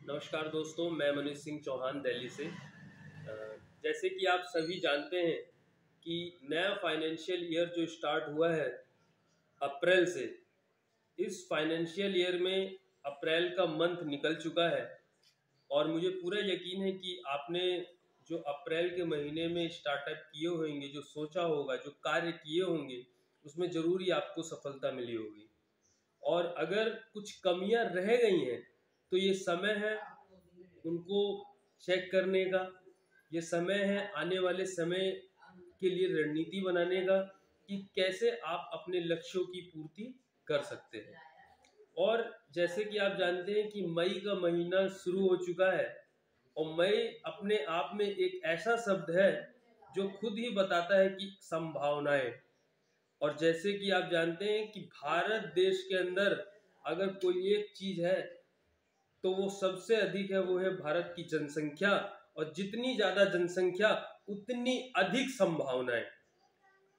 नमस्कार दोस्तों, मैं मनीष सिंह चौहान दिल्ली से। जैसे कि आप सभी जानते हैं कि नया फाइनेंशियल ईयर जो स्टार्ट हुआ है अप्रैल से, इस फाइनेंशियल ईयर में अप्रैल का मंथ निकल चुका है और मुझे पूरा यकीन है कि आपने जो अप्रैल के महीने में स्टार्टअप किए होंगे, जो सोचा होगा, जो कार्य किए होंगे, उसमें ज़रूर ही आपको सफलता मिली होगी। और अगर कुछ कमियां रह गई हैं तो ये समय है उनको चेक करने का। ये समय है आने वाले समय के लिए रणनीति बनाने का कि कैसे आप अपने लक्ष्यों की पूर्ति कर सकते हैं। और जैसे कि आप जानते हैं कि मई का महीना शुरू हो चुका है और मई अपने आप में एक ऐसा शब्द है जो खुद ही बताता है कि संभावनाएं। और जैसे कि आप जानते हैं कि भारत देश के अंदर अगर कोई एक चीज है तो वो सबसे अधिक है, वो है भारत की जनसंख्या। और जितनी ज्यादा जनसंख्या उतनी अधिक संभावनाएं।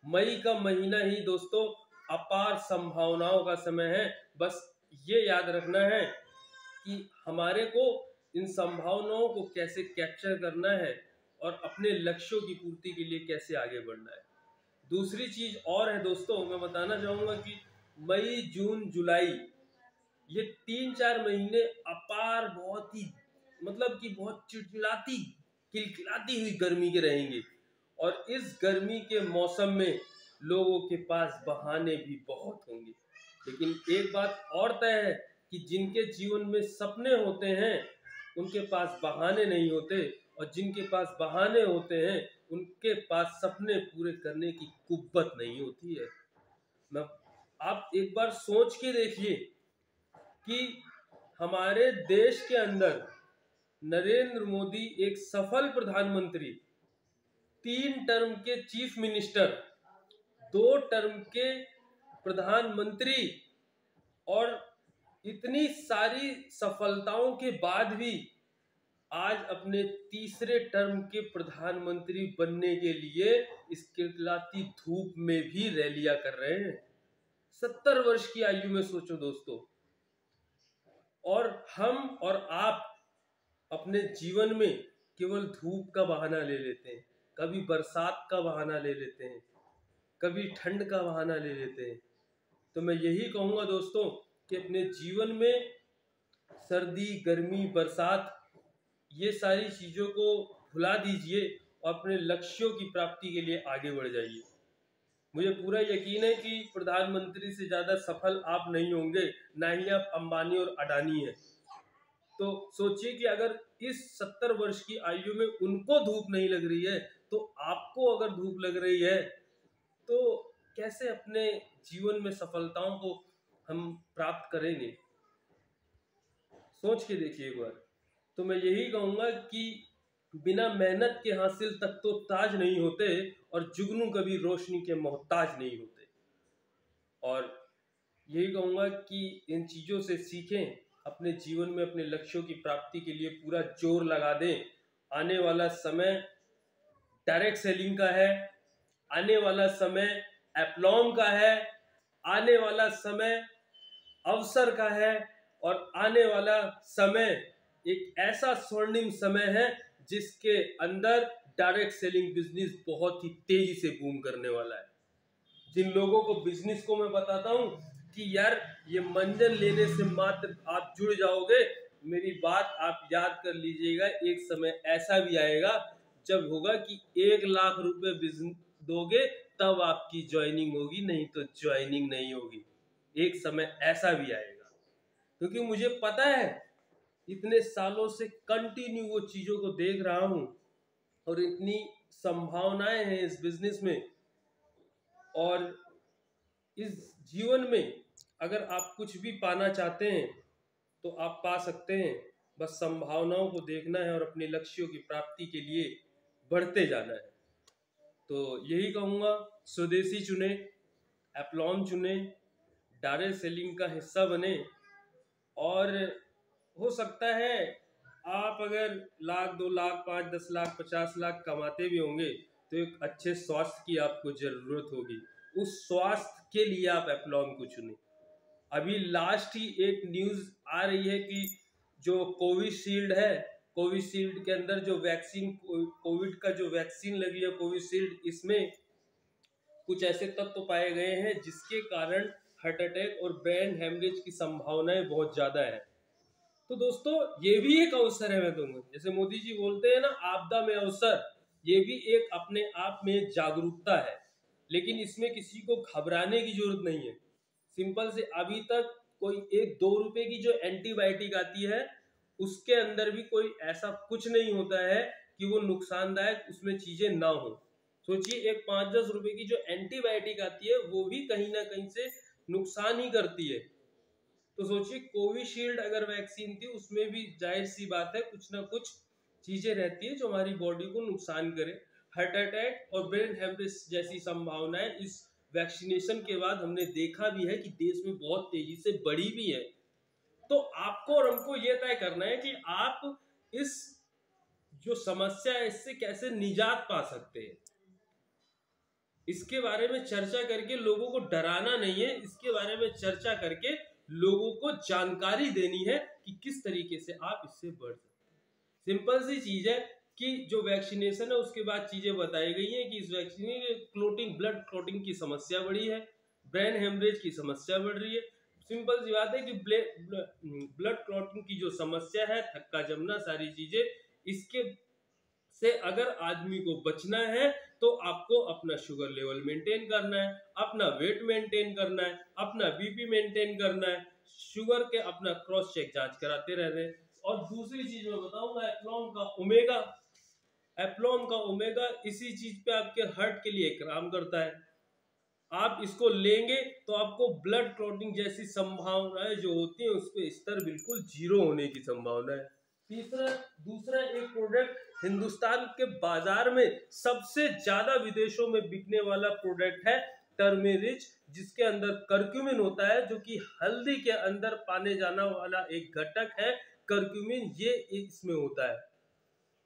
मई का महीना ही दोस्तों अपार संभावनाओं का समय है। बस ये याद रखना है कि हमारे को इन संभावनाओं को कैसे कैप्चर करना है और अपने लक्ष्यों की पूर्ति के लिए कैसे आगे बढ़ना है। दूसरी चीज और है दोस्तों, मैं बताना चाहूंगा कि मई जून जुलाई ये 3-4 महीने अपार बहुत ही मतलब कि बहुत चिलचिलाती खिलखिलाती हुई गर्मी के रहेंगे। और इस गर्मी के मौसम में लोगों के पास बहाने भी बहुत होंगे। लेकिन एक बात और तय है कि जिनके जीवन में सपने होते हैं उनके पास बहाने नहीं होते, और जिनके पास बहाने होते हैं उनके पास सपने पूरे करने की कुव्वत नहीं होती है। मैं आप एक बार सोच के देखिए कि हमारे देश के अंदर नरेंद्र मोदी एक सफल प्रधानमंत्री, 3 टर्म के चीफ मिनिस्टर, 2 टर्म के प्रधानमंत्री, और इतनी सारी सफलताओं के बाद भी आज अपने तीसरे टर्म के प्रधानमंत्री बनने के लिए इस किलकिलाती धूप में भी रैलियां कर रहे हैं। 70 वर्ष की आयु में सोचो दोस्तों। और हम और आप अपने जीवन में केवल धूप का बहाना ले लेते हैं, कभी बरसात का बहाना ले लेते हैं, कभी ठंड का बहाना ले लेते हैं। तो मैं यही कहूँगा दोस्तों कि अपने जीवन में सर्दी, गर्मी, बरसात, ये सारी चीज़ों को भुला दीजिए और अपने लक्ष्यों की प्राप्ति के लिए आगे बढ़ जाइए। मुझे पूरा यकीन है कि प्रधानमंत्री से ज़्यादा सफल आप नहीं होंगे, ना ही आप अंबानी और अडानी हैं। तो सोचिए कि अगर इस 70 वर्ष की आयु में उनको धूप नहीं लग रही है तो आपको अगर धूप लग रही है तो कैसे अपने जीवन में सफलताओं को हम प्राप्त करेंगे। सोच के देखिए एक बार। तो मैं यही कहूँगा कि बिना मेहनत के हासिल तक तो ताज नहीं होते, और जुगनू कभी रोशनी के मोहताज नहीं होते। और यही कहूँगा कि इन चीज़ों से सीखें, अपने जीवन में अपने लक्ष्यों की प्राप्ति के लिए पूरा जोर लगा दें। आने वाला समय डायरेक्ट सेलिंग का है, आने वाला समय एप्लॉम का है, आने वाला समय अवसर का है, और आने वाला समय एक ऐसा स्वर्णिम समय है जिसके अंदर डायरेक्ट सेलिंग बिजनेस बहुत ही तेजी से बूम करने वाला है। जिन लोगों को बिजनेस को मैं बताता हूँ कि यार ये मंजन लेने से मात्र आप जुड़ जाओगे, मेरी बात आप याद कर लीजिएगा। एक समय ऐसा भी आएगा जब होगा कि 1 लाख रुपए बिजनेस दोगे तब आपकी ज्वाइनिंग होगी, नहीं तो ज्वाइनिंग नहीं होगी। एक समय ऐसा भी आएगा, क्योंकि मुझे पता है, इतने सालों से कंटिन्यू वो चीज़ों को देख रहा हूँ और इतनी संभावनाएं हैं इस बिजनेस में। और इस जीवन में अगर आप कुछ भी पाना चाहते हैं तो आप पा सकते हैं। बस संभावनाओं को देखना है और अपने लक्ष्यों की प्राप्ति के लिए बढ़ते जाना है। तो यही कहूँगा, स्वदेशी चुने, एप्लॉन चुने, डायरेक्ट सेलिंग का हिस्सा बने। और हो सकता है आप अगर 1 लाख, 2 लाख, 5, 10 लाख, 50 लाख कमाते भी होंगे तो एक अच्छे स्वास्थ्य की आपको जरूरत होगी। उस स्वास्थ्य के लिए आप एप्लॉन को चुने। अभी लास्ट ही एक न्यूज़ आ रही है कि जो कोविशील्ड है, कोविशील्ड के अंदर जो वैक्सीन, कोविड का जो वैक्सीन लगी है कोविशील्ड, इसमें कुछ ऐसे तत्व पाए गए हैं जिसके कारण हार्ट अटैक और ब्रेन हेमरेज की संभावनाएं बहुत ज्यादा है। तो दोस्तों ये भी एक अवसर है, मैं दूंगा, जैसे मोदी जी बोलते हैं ना, आपदा में अवसर, ये भी एक अपने आप में एक जागरूकता है, लेकिन इसमें किसी को घबराने की जरूरत नहीं है। सिंपल से अभी तक कोई 1-2 रुपए की जो एंटीबायोटिक आती है उसके अंदर भी कोई ऐसा कुछ नहीं होता है कि वो नुकसानदायक उसमें चीजें ना हो। सोचिए, एक 5-10 रुपए की जो एंटीबायोटिक आती है वो भी कहीं ना कहीं से नुकसान ही करती है। तो सोचिए, कोविशील्ड अगर वैक्सीन थी उसमें भी जाहिर सी बात है कुछ ना कुछ चीजें रहती है जो हमारी बॉडी को नुकसान करे। हार्ट अटैक और ब्रेन हेमरेज जैसी संभावनाएं इस वैक्सीनेशन के बाद हमने देखा भी है कि देश में बहुत तेजी से बढ़ी भी है। तो आपको और हमको ये तय करना है कि आप इस जो समस्या है इससे कैसे निजात पा सकते हैं। इसके बारे में चर्चा करके लोगों को डराना नहीं है, इसके बारे में चर्चा करके लोगों को जानकारी देनी है कि किस तरीके से आप इससे बढ़ सकते हैं। सिंपल सी चीज है कि जो वैक्सीनेशन है उसके बाद चीजें बताई गई हैं कि इस वैक्सीन में क्लोटिंग, ब्लड क्लोटिंग की समस्या बढ़ी है, ब्रेन हेमरेज की समस्या बढ़ रही है। सिंपल सी बात है कि ब्लड क्लोटिंग की जो समस्या है, थक्का जमना, सारी चीजें, इसके से अगर आदमी को बचना है तो आपको अपना शुगर लेवल मेंटेन करना है, अपना वेट मेंटेन करना है, अपना बीपी मेंटेन करना है, शुगर के अपना क्रॉस चेक जांच कराते रहना है। और दूसरी चीज मैं बताऊंगा, एप्लॉम का ओमेगा इसी चीज पे आपके हार्ट के लिए काम करता है। आप इसको लेंगे तो आपको ब्लड क्लॉटिंग जैसी संभावनाएं जो होती है उसके स्तर बिल्कुल 0 होने की संभावना है। दूसरा एक प्रोडक्ट हिंदुस्तान के बाजार में सबसे ज्यादा विदेशों में बिकने वाला प्रोडक्ट है टर्मेरिक, जिसके अंदर करक्यूमिन होता है, जो कि हल्दी के अंदर पाने जाना वाला एक घटक है। करक्यूमिन ये इसमें होता है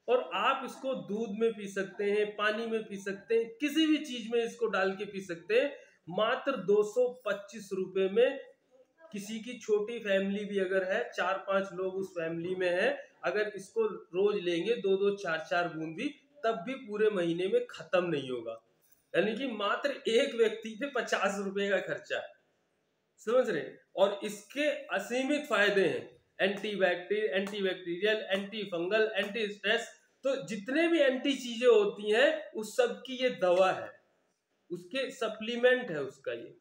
और आप इसको दूध में पी सकते हैं, पानी में पी सकते हैं, किसी भी चीज में इसको डाल के पी सकते हैं। मात्र 225 रुपए में किसी की छोटी फैमिली भी अगर है, 4-5 लोग उस फैमिली में है, अगर इसको रोज लेंगे 2-2, 4-4 बूंद भी, तब भी पूरे महीने में खत्म नहीं होगा। यानी कि मात्र एक व्यक्ति पे 50 रुपए का खर्चा है, समझ रहे? और इसके असीमित फायदे हैं, antibacterial, anti fungal, anti stress, तो जितने भी एंटी चीजें होती हैं उस सब की ये दवा है, उसके सप्लीमेंट है उसका ये।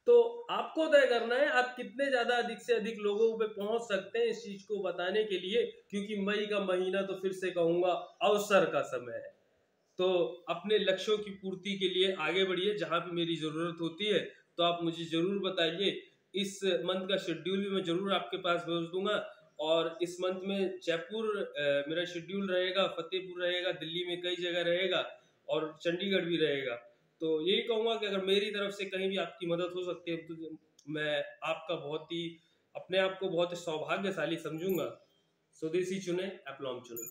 तो आपको तय करना है आप कितने ज्यादा अधिक से अधिक लोगों पे पहुंच सकते हैं इस चीज को बताने के लिए, क्योंकि मई का महीना तो फिर से कहूंगा अवसर का समय है। तो अपने लक्ष्यों की पूर्ति के लिए आगे बढ़िए, जहां भी मेरी जरूरत होती है तो आप मुझे जरूर बताइए। इस मंथ का शेड्यूल भी मैं जरूर आपके पास भेज दूंगा। और इस मंथ में जयपुर मेरा शेड्यूल रहेगा, फतेहपुर रहेगा, दिल्ली में कई जगह रहेगा और चंडीगढ़ भी रहेगा। तो यही कहूंगा कि अगर मेरी तरफ से कहीं भी आपकी मदद हो सकती है तो मैं आपका अपने आप को बहुत ही सौभाग्यशाली समझूंगा। स्वदेशी चुने, एप्लॉम चुने।